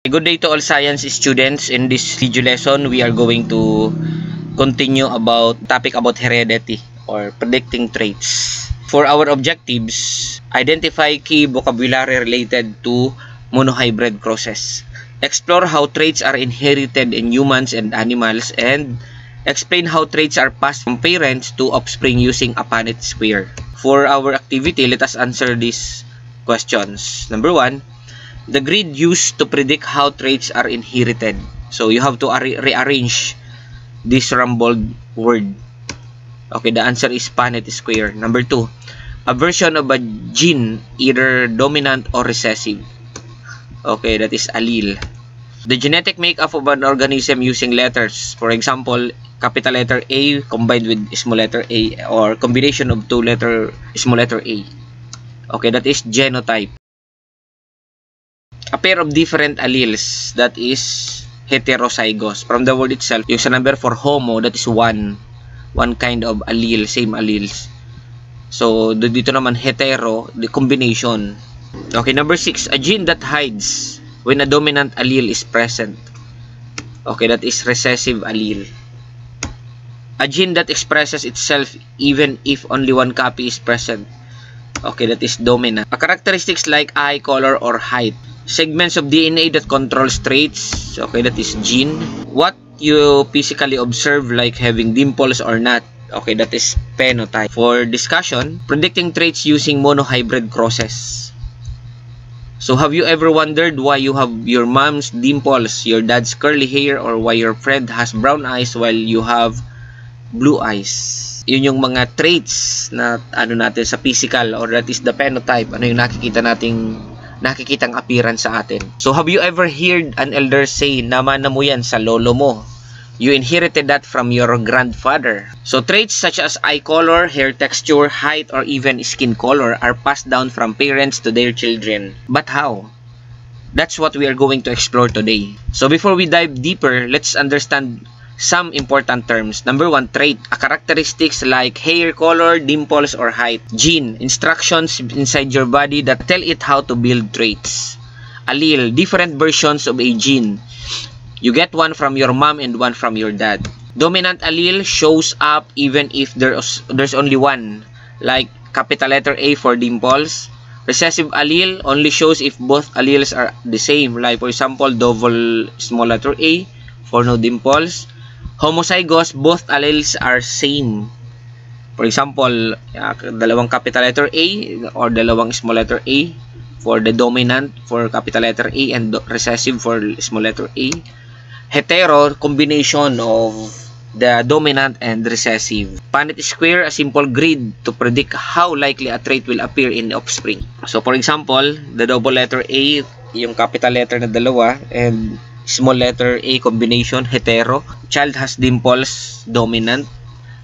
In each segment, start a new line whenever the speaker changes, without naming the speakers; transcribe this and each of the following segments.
Good day to all science students. In this video lesson, we are going to continue about topic about heredity or predicting traits. For our objectives, identify key vocabulary related to monohybrid crosses. Explore how traits are inherited in humans and animals, and explain how traits are passed from parents to offspring using a Punnett square. For our activity, let us answer these questions. Number 1. The grid used to predict how traits are inherited. So you have to rearrange this rumbled word. Okay, the answer is Punnett square. Number 2, a version of a gene, either dominant or recessive. Okay, that is allele. The genetic makeup of an organism using letters. For example, capital letter A combined with small letter A, or combination of small letter A. Okay, that is genotype. A pair of different alleles, that is heterozygous. From the word itself, yung sa number for homo, that is one kind of allele, same alleles. So dito naman hetero, the combination. Okay, number 6, a gene that hides when a dominant allele is present. Okay, that is recessive allele. A gene that expresses itself even if only one copy is present. Okay, that is dominant. A characteristics like eye color or height. Segments of DNA that controls traits. Okay, that is gene. What you physically observe, like having dimples or not. Okay, that is phenotype. For discussion, predicting traits using monohybrid crosses. So have you ever wondered why you have your mom's dimples, your dad's curly hair, or why your friend has brown eyes while you have blue eyes? Yun yung mga traits na natin sa physical, or that is the phenotype. Ano yung nakikitang appearance sa atin. So have you ever heard an elder say, namana mo yan sa lolo mo? You inherited that from your grandfather. So traits such as eye color, hair texture, height, or even skin color are passed down from parents to their children. But how? That's what we are going to explore today. So before we dive deeper, let's understand some important terms. Number 1, trait. A characteristics like hair color, dimples, or height. Gene. Instructions inside your body that tell it how to build traits. Allele. Different versions of a gene. You get one from your mom and one from your dad. Dominant allele shows up even if there's only one, like capital letter A for dimples. Recessive allele only shows if both alleles are the same, like for example double small letter A for no dimples. Homozygous, both alleles are same. For example, dalawang capital letter A or dalawang small letter A for the dominant for capital letter A and recessive for small letter A. Hetero, combination of the dominant and recessive. Punnett square, a simple grid to predict how likely a trait will appear in the offspring. So for example, the double letter A, yung capital letter na dalawa, and small letter A combination, hetero. Child has dimples, dominant.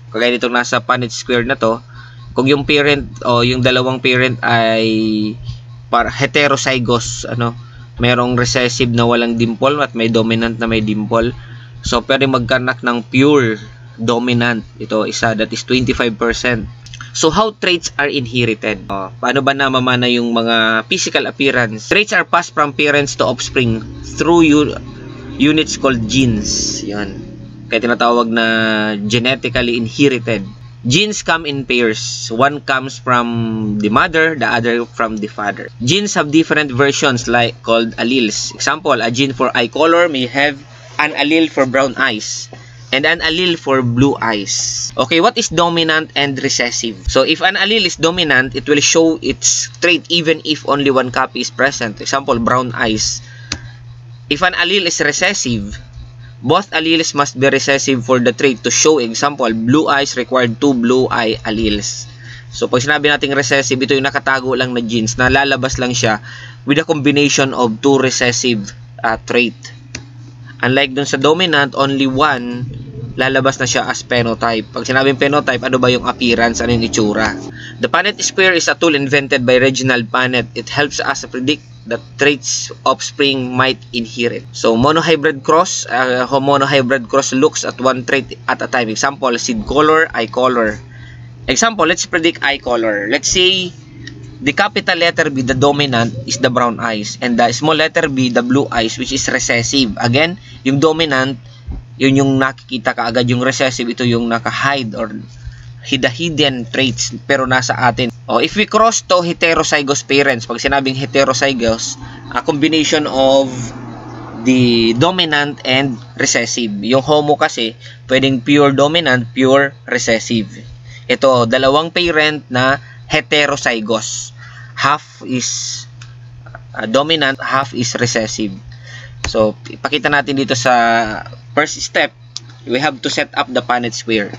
Kagaya nitong nasa Punnett square na to, kung yung parent o yung dalawang parent ay heterozygous, merong recessive na walang dimple at may dominant na may dimple. So pwede magkanak ng pure dominant. Ito isa, that is 25%. So how traits are inherited? Paano ba namamana yung mga physical appearance? Traits are passed from parents to offspring through units called genes. Yan. Kaya tinatawag na genetically inherited. Genes come in pairs. One comes from the mother, the other from the father. Genes have different versions called alleles. Example, a gene for eye color may have an allele for brown eyes and an allele for blue eyes. Okay, what is dominant and recessive? So if an allele is dominant, it will show its trait even if only one copy is present. Example, brown eyes. If an allele is recessive, both alleles must be recessive for the trait to show. Example, blue eyes required 2 blue eye alleles. So pag sinabi natin recessive, ito yung nakatago lang na genes na lalabas lang siya with a combination of 2 recessive trait. Unlike dun sa dominant, only one, lalabas na siya as phenotype. Pag sinabing phenotype, ano ba yung appearance, ano yung itsura? The Punnett square is a tool invented by Reginald Punnett. It helps us predict the traits offspring might inherit. So monohybrid cross, monohybrid cross looks at one trait at a time. Example, seed color, eye color. Example, let's predict eye color. Let's say the capital letter B, the dominant, is the brown eyes. And the small letter B, the blue eyes, which is recessive. Again, yung dominant, yun yung nakikita kaagad. Yung recessive, ito yung naka-hide or hidden traits pero nasa atin. If we cross to heterozygous parents, pag sinabing heterozygous, a combination of the dominant and recessive. Yung homo kasi, pwedeng pure dominant, pure recessive. Ito, dalawang parent na heterozygous. Half is dominant, half is recessive. So, ipakita natin dito sa first step, we have to set up the Punnett square.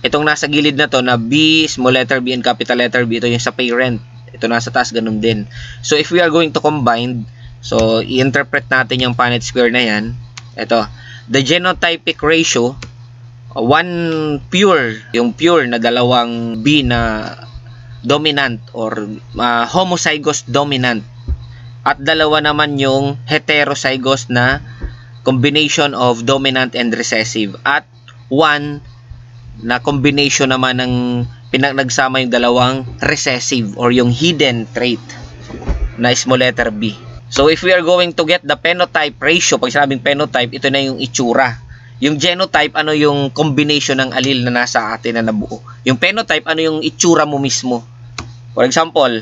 Itong nasa gilid na to na B, small letter B and capital letter B, ito yung sa parent. Ito nasa taas, ganun din. So, if we are going to combine, so, i-interpret natin yung Punnett square na yan. Ito, the genotypic ratio, one pure, yung pure na dalawang B na dominant or homozygous dominant. At dalawa naman yung heterozygous na combination of dominant and recessive. At one na combination naman ng nagsama yung dalawang recessive or yung hidden trait na small letter B. So, if we are going to get the phenotype ratio, pag sinabing phenotype, ito na yung itsura. Yung genotype, ano yung combination ng allele na nasa atin na nabuo. Yung phenotype, ano yung itsura mo mismo. For example,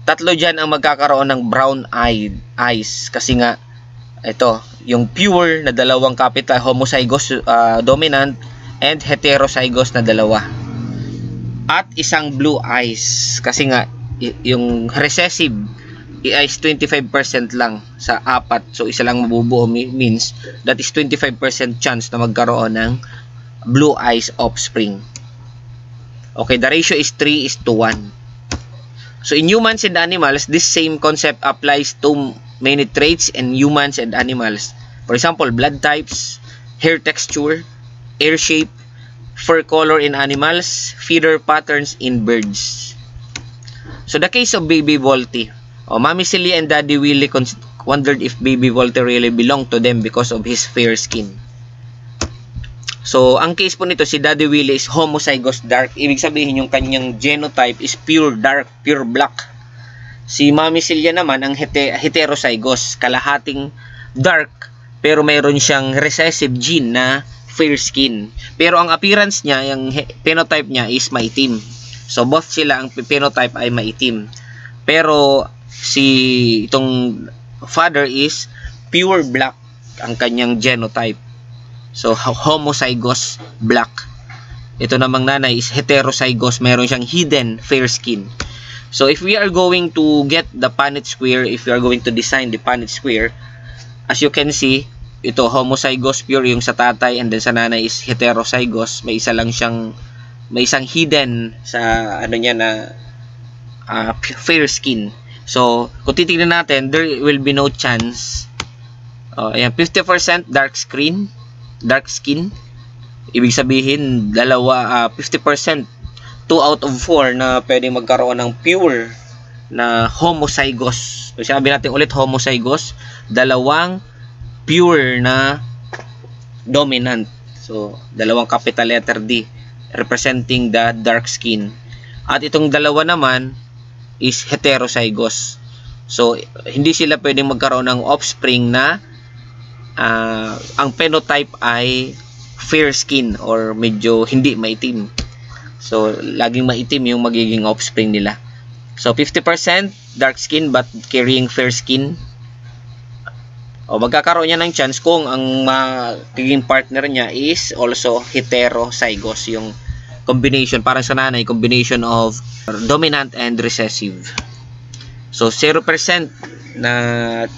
tatlo dyan ang magkakaroon ng brown eyes. Kasi nga, ito, yung pure na dalawang capital, homozygous dominant, and heterozygous na dalawa. At isang blue eyes. Kasi nga, yung recessive is 25% lang sa apat. So, isa lang mabubuo means that is 25% chance na magkaroon ng blue eyes offspring. Okay, the ratio is 3:1. So, in humans and animals, this same concept applies to many traits in humans and animals. For example, blood types, hair texture, air shape, fur color in animals, feeder patterns in birds. So, the case of Baby Volti. Mommy Celia and Daddy Willie wondered if Baby Volti really belonged to them because of his fair skin. So, ang case po nito, si Daddy Willie is homozygous dark. Ibig sabihin, yung kanyang genotype is pure dark, pure black. Si Mommy Celia naman, ang heterozygous, kalahating dark, pero mayroon siyang recessive gene na fair skin. Pero ang appearance niya, yung phenotype niya is maitim. So, both sila, ang phenotype ay maitim. Pero, itong father is pure black, ang kanyang genotype. So, homozygous black. Ito namang nanay is heterozygous, meron siyang hidden fair skin. So, if we are going to get the Punnett square, if we are going to design the Punnett square, as you can see, ito homozygous pure yung sa tatay and then sa nanay is heterozygous. May isang hidden sa ano niya na fair skin. So, kung titignan natin, there will be no chance. Ayan, 50% dark skin. Ibig sabihin, 50%, 2 out of 4 na pwedeng magkaroon ng pure na homozygous. So, sabi natin ulit, homozygous, dalawang pure na dominant. So, dalawang capital letter D representing the dark skin. At itong dalawa naman is heterozygous. So, hindi sila pwedeng magkaroon ng offspring na ang phenotype ay fair skin or medyo hindi maitim. So, laging maitim yung magiging offspring nila. So, 50% dark skin but carrying fair skin. Magkakaroon niya ng chance kung ang magiging partner niya is also heterozygous, yung combination, parang sa nanay, combination of dominant and recessive. So, 0% na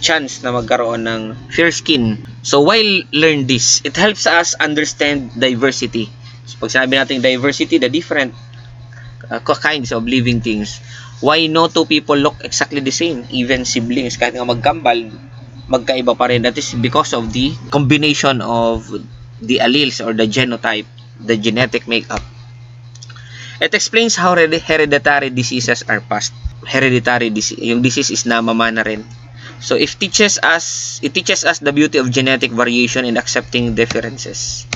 chance na magkaroon ng fair skin. So, why learn this? It helps us understand diversity. So, pag sabi natin diversity, the different kinds of living things. Why no two people look exactly the same? Even siblings, kahit nga magkambal, magkaiba pa rin. That is because of the combination of the alleles or the genotype, the genetic makeup. It explains how hereditary diseases are passed. Hereditary disease, yung disease is namamana rin. So it teaches us the beauty of genetic variation and accepting differences.